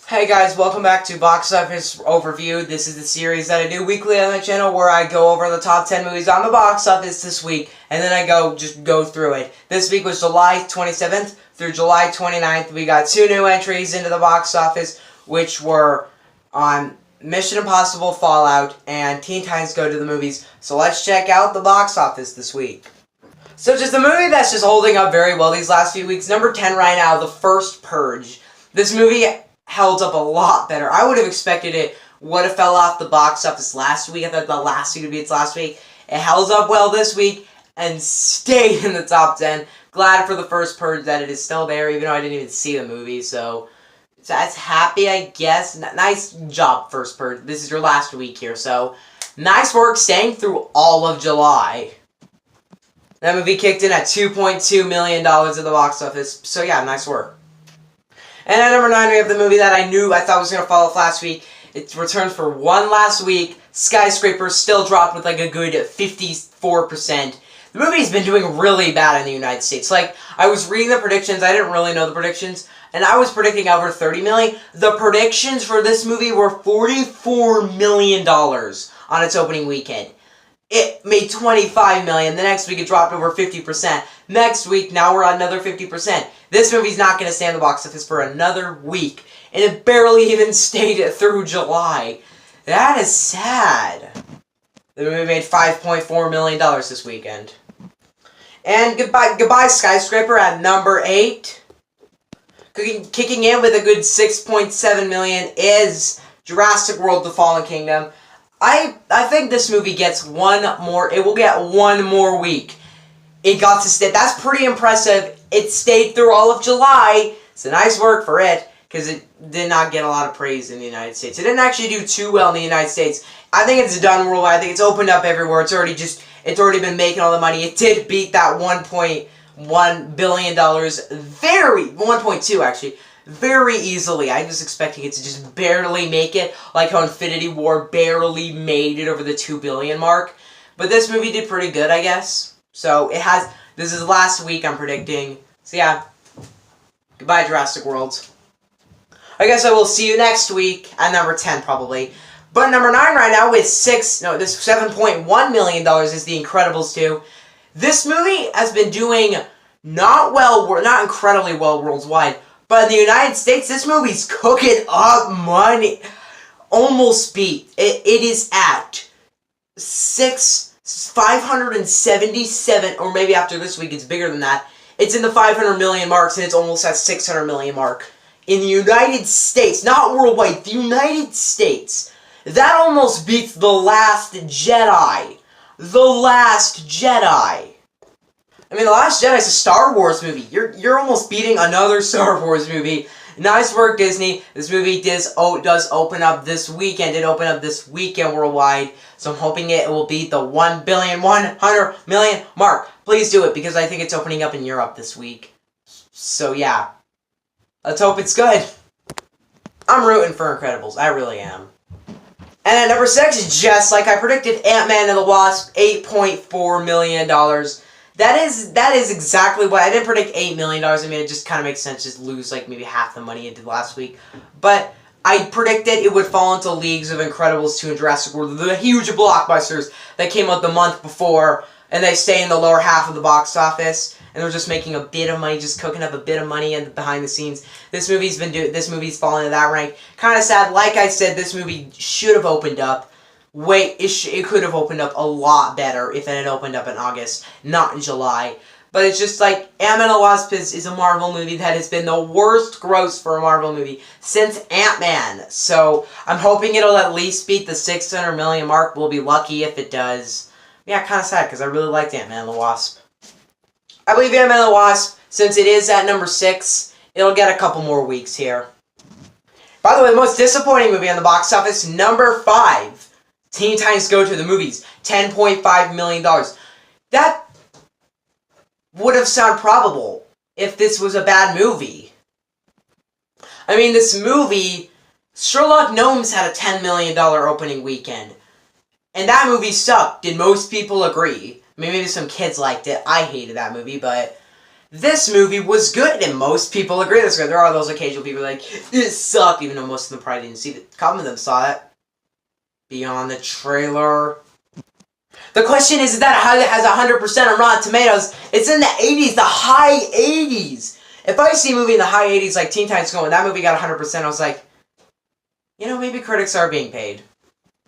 Hey guys, welcome back to Box Office Overview. This is the series that I do weekly on my channel where I go over the top 10 movies on the box office this week, and then I go through it. This week was July 27th through July 29th. We got two new entries into the box office, which were on Mission Impossible Fallout and Teen Titans Go to the Movies. So let's check out the box office this week. So just a movie that's just holding up very well these last few weeks. Number 10 right now, The First Purge. This movie held up a lot better. I would have expected it would have fell off the box office last week. I thought the last week would be its last week. It held up well this week and stayed in the top 10. Glad for The First Purge that it is still there, even though I didn't even see the movie. So that's happy, I guess. Nice job, First Purge. This is your last week here, so nice work staying through all of July. That movie kicked in at $2.2 million at the box office. So yeah, nice work. And at number 9, we have the movie that I thought was going to fall off last week. It returned for one last week. Skyscraper still dropped with like a good 54%. The movie's been doing really bad in the United States. Like, I was reading the predictions. I didn't really know the predictions. And I was predicting over $30 million. The predictions for this movie were $44 million on its opening weekend. It made $25 million. The next week it dropped over 50%. Next week, now we're at another 50%. This movie's not going to stay in the box office for another week. And it barely even stayed through July. That is sad. The movie made $5.4 million this weekend. And goodbye Skyscraper at number 8. Kicking in with a good $6.7 million is Jurassic World: The Fallen Kingdom. I think this movie gets one more. It will get one more week. It got to stay. That's pretty impressive. It stayed through all of July. It's a nice work for it because it did not get a lot of praise in the United States. It didn't actually do too well in the United States. I think it's done worldwide. I think it's opened up everywhere. It's already been making all the money. It did beat that $1.1 billion 1.2 actually. Very easily. I was expecting it to just barely make it, like how Infinity War barely made it over the 2 billion mark. But this movie did pretty good, I guess. So it has. This is last week, I'm predicting. So yeah. Goodbye, Jurassic World. I guess I will see you next week at number 10 probably. But number 9 right now with this $7.1 million is The Incredibles 2. This movie has been doing not incredibly well worldwide. But in the United States, this movie's cooking up money. Almost beat. It is at 577, or maybe after this week it's bigger than that. It's in the 500 million marks, and it's almost at 600 million mark. In the United States, not worldwide, the United States. That almost beats The Last Jedi. The Last Jedi. I mean, The Last Jedi is a Star Wars movie. You're almost beating another Star Wars movie. Nice work, Disney. This movie does open up this weekend. It opened up this weekend worldwide. So I'm hoping it will beat the 100 million mark. Please do it, because I think it's opening up in Europe this week. So yeah. Let's hope it's good. I'm rooting for Incredibles. I really am. And at number 6, just like I predicted, Ant-Man and the Wasp, $8.4 million. That is exactly what I didn't predict. $8 million. I mean, it just kind of makes sense. Just lose like maybe half the money it did last week. But I predicted it would fall into leagues of Incredibles 2 and Jurassic World, the huge blockbusters that came out the month before, and they stay in the lower half of the box office, and they're just making a bit of money, just cooking up a bit of money and behind the scenes. This movie's fallen into that rank. Kind of sad. Like I said, this movie should have opened up. It could have opened up a lot better if it had opened up in August, not in July. But it's just like, Ant-Man and the Wasp is a Marvel movie that has been the worst gross for a Marvel movie since Ant-Man. So I'm hoping it'll at least beat the 600 million mark. We'll be lucky if it does. Yeah, kind of sad because I really liked Ant-Man and the Wasp. I believe Ant-Man and the Wasp, since it is at number 6, it'll get a couple more weeks here. By the way, the most disappointing movie on the box office, number 5. Teen Titans Go to the Movies, $10.5 million. That would have sounded probable if this was a bad movie. I mean, this movie, Sherlock Gnomes had a $10 million opening weekend. And that movie sucked. Did most people agree? I mean, maybe some kids liked it. I hated that movie, but this movie was good, and most people agree this good. There are those occasional people like, it sucked, even though most of them probably didn't see it. A couple of them saw it. Beyond the trailer. The question is that how it has 100% on Rotten Tomatoes. It's in the 80s, the high 80s. If I see a movie in the high 80s like Teen Titans Go, and that movie got 100%, I was like, you know, maybe critics are being paid.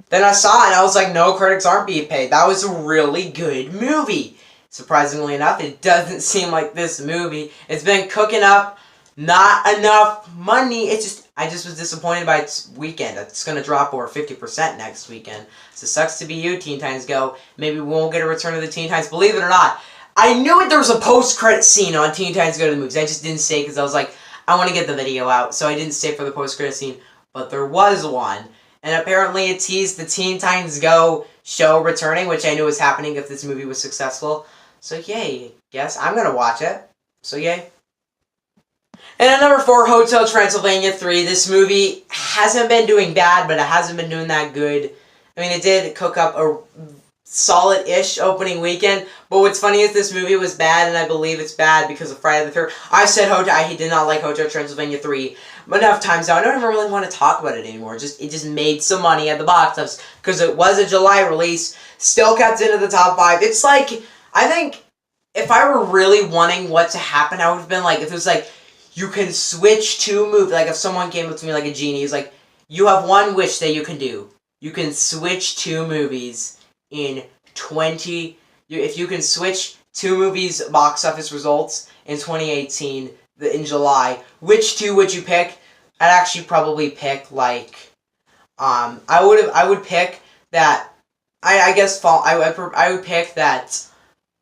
Then I saw it, and I was like, no, critics aren't being paid. That was a really good movie. Surprisingly enough, it doesn't seem like this movie. It's been cooking up not enough money. I just was disappointed by its weekend. It's going to drop over 50% next weekend. So it sucks to be you, Teen Titans Go. Maybe we won't get a return of the Teen Titans. Believe it or not, I knew there was a post-credit scene on Teen Titans Go to the movies. I just didn't say because I was like, I want to get the video out. So I didn't stay for the post-credit scene. But there was one. And apparently it teased the Teen Titans Go show returning, which I knew was happening if this movie was successful. So yay, guess I'm going to watch it. So yay. And at number 4, Hotel Transylvania 3. This movie hasn't been doing bad, but it hasn't been doing that good. I mean, it did cook up a solid-ish opening weekend, but what's funny is this movie was bad, and I believe it's bad because of Friday the 3rd. I said I did not like Hotel Transylvania 3 enough times now. I don't even really want to talk about it anymore. It just made some money at the box office because it was a July release. Still kept into the top 5. It's like, I think if I were really wanting what to happen, I would have been like, if it was like, you can switch to movies. Like if someone came up to me like a genie, he's like, you have one wish that you can do. You can switch 2 movies in 20... If you can switch 2 movies' box office results in 2018, in July, which 2 would you pick? I'd actually probably pick, like... I would pick that... I guess I would pick that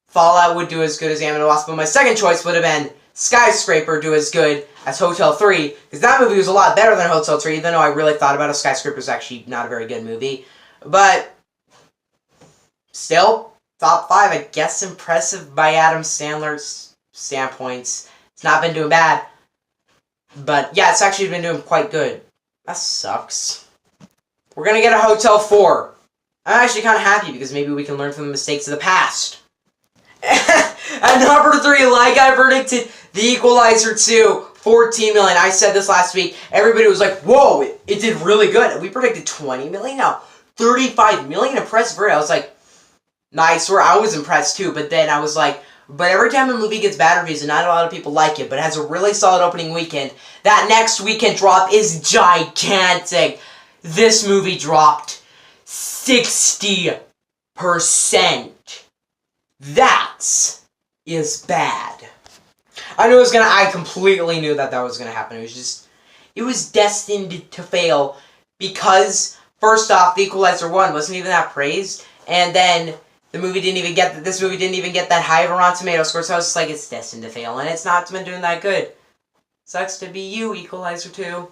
Fallout would do as good as Ant-Man and the Wasp, but my second choice would have been Skyscraper do as good as Hotel 3, because that movie was a lot better than Hotel 3, even though I really thought about it. Skyscraper is actually not a very good movie. But, still, top 5, I guess impressive by Adam Sandler's standpoints. It's not been doing bad. But, yeah, it's actually been doing quite good. That sucks. We're going to get a Hotel 4. I'm actually kind of happy, because maybe we can learn from the mistakes of the past. At number 3, like I predicted, The Equalizer 2, 14 million. I said this last week. Everybody was like, whoa, it did really good. We predicted 20 million now. 35 million, impressed for it. I was like, nice. I was impressed too, but then I was like, but every time a movie gets bad reviews and not a lot of people like it, but it has a really solid opening weekend, that next weekend drop is gigantic. This movie dropped 60%. That is bad. I completely knew that was gonna happen. It was destined to fail because, first off, The Equalizer 1 wasn't even that praised, and then this movie didn't even get that high of a Rotten Tomatoes score, so I was just like, it's destined to fail, and it's not been doing that good. Sucks to be you, Equalizer 2.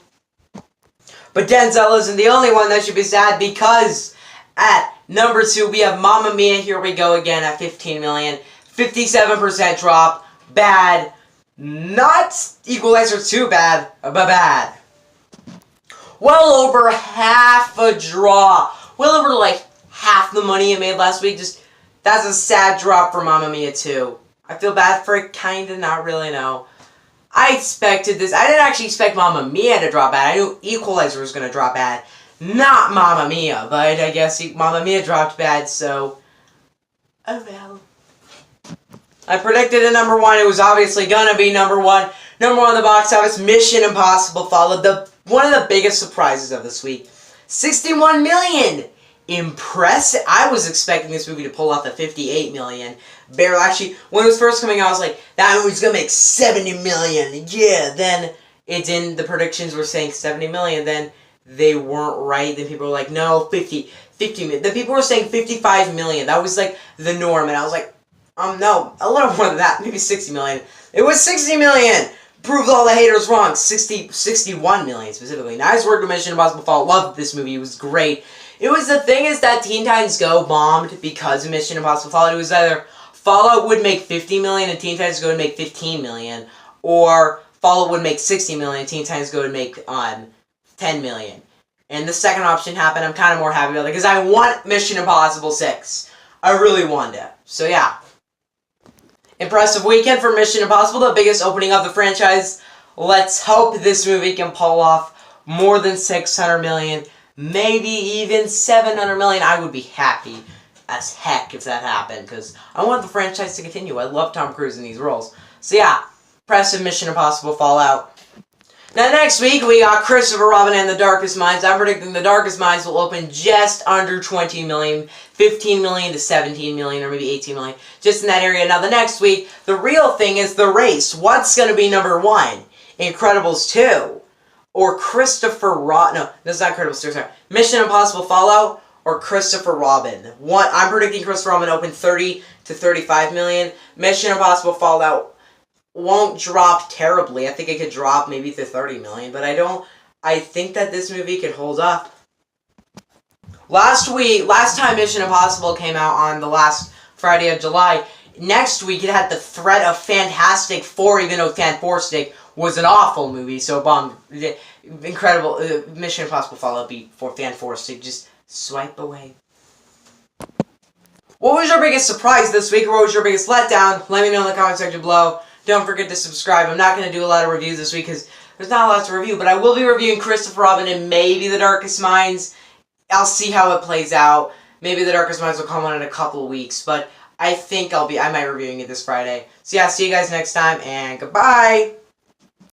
But Denzel isn't the only one that should be sad, because at number 2, we have Mamma Mia, Here We Go Again at 15 million. 57% drop. Bad. Not Equalizer 2 bad, but bad. Well over half a draw. Well over like half the money it made last week. That's a sad drop for Mamma Mia 2. I feel bad for it, kinda, not really, no. I expected this. I didn't actually expect Mamma Mia to drop bad. I knew Equalizer was going to drop bad. Not Mamma Mia, but I guess Mamma Mia dropped bad, so... oh well. I predicted at number 1. It was obviously going to be number 1. Number 1 on the box office, Mission Impossible followed one of the biggest surprises of this week. 61 million! Impressive. I was expecting this movie to pull off the 58 million. Barely. Actually, when it was first coming out, I was like, that movie's gonna make 70 million. Yeah, then it didn't. The predictions were saying 70 million. Then they weren't right. Then people were like, no, 50 million. Then people were saying 55 million. That was like the norm. And I was like, no, a little more than that. Maybe 60 million. It was 60 million. Proved all the haters wrong. 61 million specifically. Nice work to Mission Impossible Fallout. Loved this movie. It was great. The thing is that Teen Titans Go bombed because of Mission Impossible Fallout. It was either Fallout would make 50 million and Teen Titans Go would make 15 million, or Fallout would make 60 million and Teen Titans Go would make 10 million. And the second option happened. I'm kind of more happy about it because I want Mission Impossible 6. I really want it. So yeah. Impressive weekend for Mission Impossible, the biggest opening of the franchise. Let's hope this movie can pull off more than 600 million, maybe even 700 million. I would be happy as heck if that happened, because I want the franchise to continue. I love Tom Cruise in these roles. So yeah, impressive Mission Impossible Fallout. Now next week, we got Christopher Robin and The Darkest Minds. I'm predicting The Darkest Minds will open just under 20 million, 15 million to 17 million, or maybe 18 million, just in that area. Now the next week, the real thing is The Race. What's going to be number 1? Incredibles 2? Or Christopher Robin? No, this is not Incredibles 2, sorry. Mission Impossible Fallout or Christopher Robin? I'm predicting Christopher Robin open 30 to 35 million. Mission Impossible Fallout won't drop terribly. I think it could drop maybe to 30 million, but I think that this movie could hold up. Last time Mission Impossible came out on the last Friday of July, next week it had the threat of Fantastic Four, even though Fantastic was an awful movie, so incredible, Mission Impossible Fallout beat for Fantastic, just swipe away. What was your biggest surprise this week, or what was your biggest letdown? Let me know in the comment section below. Don't forget to subscribe. I'm not going to do a lot of reviews this week because there's not a lot to review, but I will be reviewing Christopher Robin and maybe The Darkest Minds. I'll see how it plays out. Maybe The Darkest Minds will come on in a couple of weeks, but I think I might be reviewing it this Friday. So yeah, see you guys next time, and goodbye!